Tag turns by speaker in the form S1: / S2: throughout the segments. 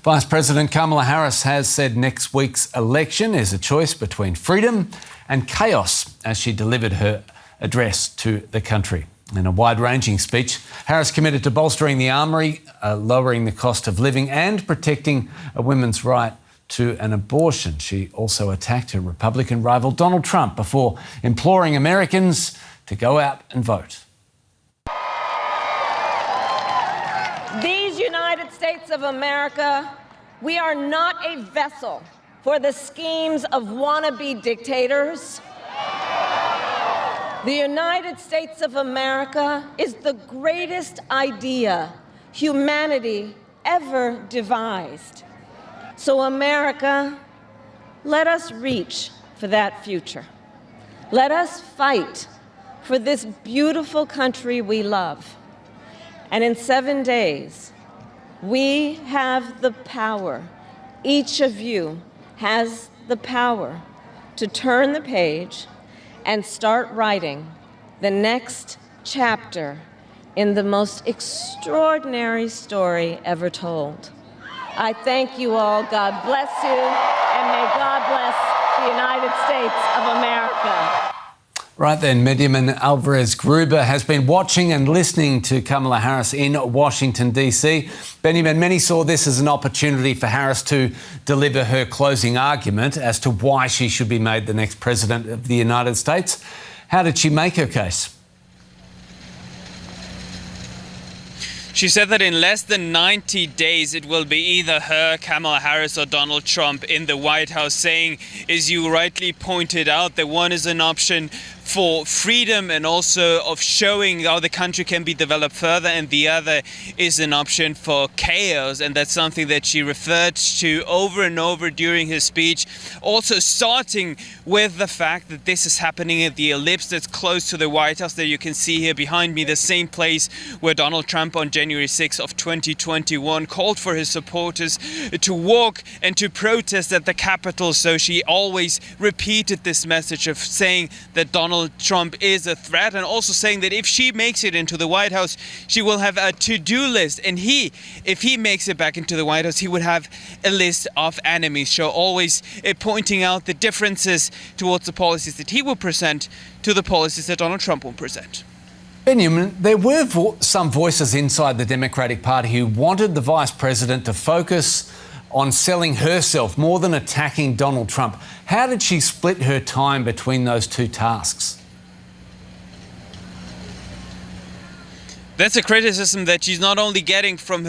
S1: Vice President Kamala Harris has said next week's election is a choice between freedom and chaos as she delivered her address to the country. In a wide-ranging speech, Harris committed to bolstering the armoury, lowering the cost of living and protecting a women's right to an abortion. She also attacked her Republican rival Donald Trump before imploring Americans to go out and vote.
S2: These United States of America, we are not a vessel for the schemes of wannabe dictators. The United States of America is the greatest idea humanity ever devised. So America, let us reach for that future. Let us fight for this beautiful country we love. And in 7 days, we have the power, each of you has the power to turn the page and start writing the next chapter in the most extraordinary story ever told. I thank you all. God bless you, and may God bless the United States of America.
S1: Right then, Benjamin Alvarez-Gruber has been watching and listening to Kamala Harris in Washington, D.C. Benjamin, many saw this as an opportunity for Harris to deliver her closing argument as to why she should be made the next president of the United States. How did she make her case?
S3: She said that in less than 90 days, it will be either her, Kamala Harris, or Donald Trump in the White House, saying, as you rightly pointed out, that one is an option for freedom and also of showing how the country can be developed further, and the other is an option for chaos. And that's something that she referred to over and over during her speech, also starting with the fact that this is happening at the ellipse that's close to the White House that you can see here behind me, the same place where Donald Trump on January 6th of 2021 called for his supporters to walk and to protest at the Capitol. So she always repeated this message of saying that Donald Trump is a threat, and also saying that if she makes it into the White House, she will have a to-do list. And if he makes it back into the White House, he would have a list of enemies. So always pointing out the differences towards the policies that he will present to the policies that Donald Trump will present.
S1: Benjamin, there were some voices inside the Democratic Party who wanted the Vice President to focus on selling herself more than attacking Donald Trump. How did she split her time between those two tasks?
S3: That's a criticism that she's not only getting from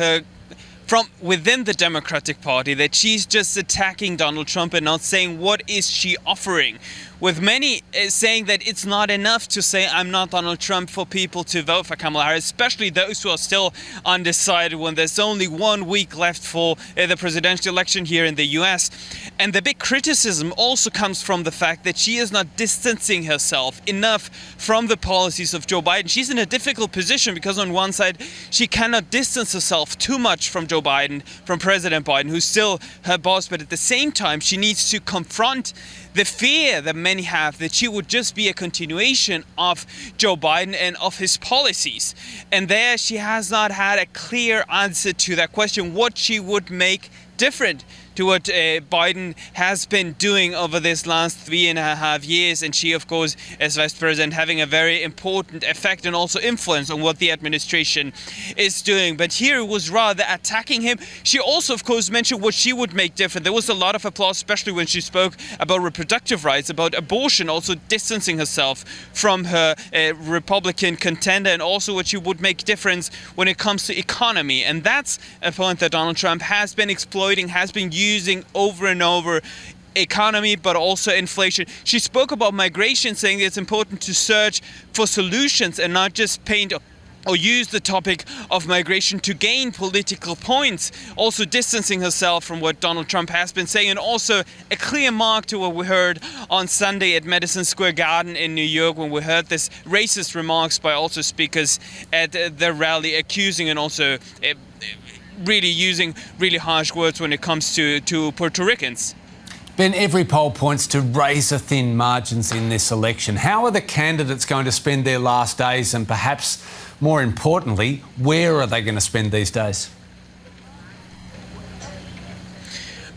S3: within the Democratic Party, that she's just attacking Donald Trump and not saying what is she offering. With many saying that it's not enough to say I'm not Donald Trump for people to vote for Kamala Harris, especially those who are still undecided when there's only 1 week left for the presidential election here in the US. And the big criticism also comes from the fact that she is not distancing herself enough from the policies of Joe Biden. She's in a difficult position because on one side she cannot distance herself too much from Joe Biden, from President Biden, who's still her boss, but at the same time she needs to confront the fear that many have that she would just be a continuation of Joe Biden and of his policies. And there she has not had a clear answer to that question, what she would make different to what Biden has been doing over this last 3.5 years. And she, of course, as Vice President, having a very important effect and also influence on what the administration is doing. But here it was rather attacking him. She also, of course, mentioned what she would make different. There was a lot of applause, especially when she spoke about reproductive rights, about abortion, also distancing herself from her Republican contender, and also what she would make difference when it comes to economy. And that's a point that Donald Trump has been exploiting, has been using over and over, economy, but also inflation. She spoke about migration, saying it's important to search for solutions and not just paint or use the topic of migration to gain political points, also distancing herself from what Donald Trump has been saying, and also a clear mark to what we heard on Sunday at Madison Square Garden in New York, when we heard this racist remarks by also speakers at the rally, accusing and also really using really harsh words when it comes to Puerto Ricans.
S1: Ben, every poll points to razor-thin margins in this election. How are the candidates going to spend their last days, and perhaps more importantly, where are they going to spend these days?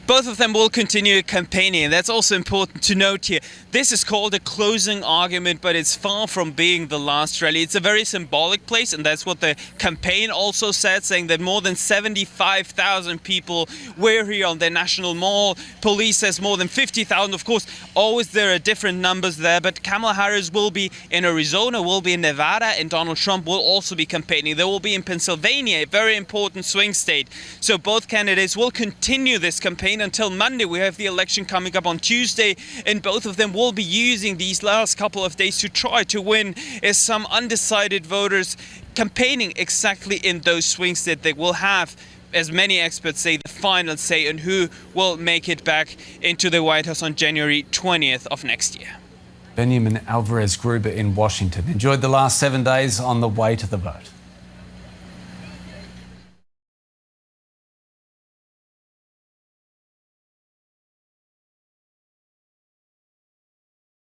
S3: Both of them will continue campaigning, and that's also important to note here. This is called a closing argument, but it's far from being the last rally. It's a very symbolic place, and that's what the campaign also said, saying that more than 75,000 people were here on their national mall. Police says more than 50,000. Of course, always there are different numbers there, but Kamala Harris will be in Arizona, will be in Nevada, and Donald Trump will also be campaigning. They will be in Pennsylvania, a very important swing state. So both candidates will continue this campaign until Monday. We have the election coming up on Tuesday, and both of them will be using these last couple of days to try to win as some undecided voters campaigning exactly in those swing states. They will have, as many experts say, the final say on who will make it back into the White House on January 20th of next year.
S1: Benjamin Alvarez Gruber in Washington. Enjoyed the last 7 days on the way to the vote.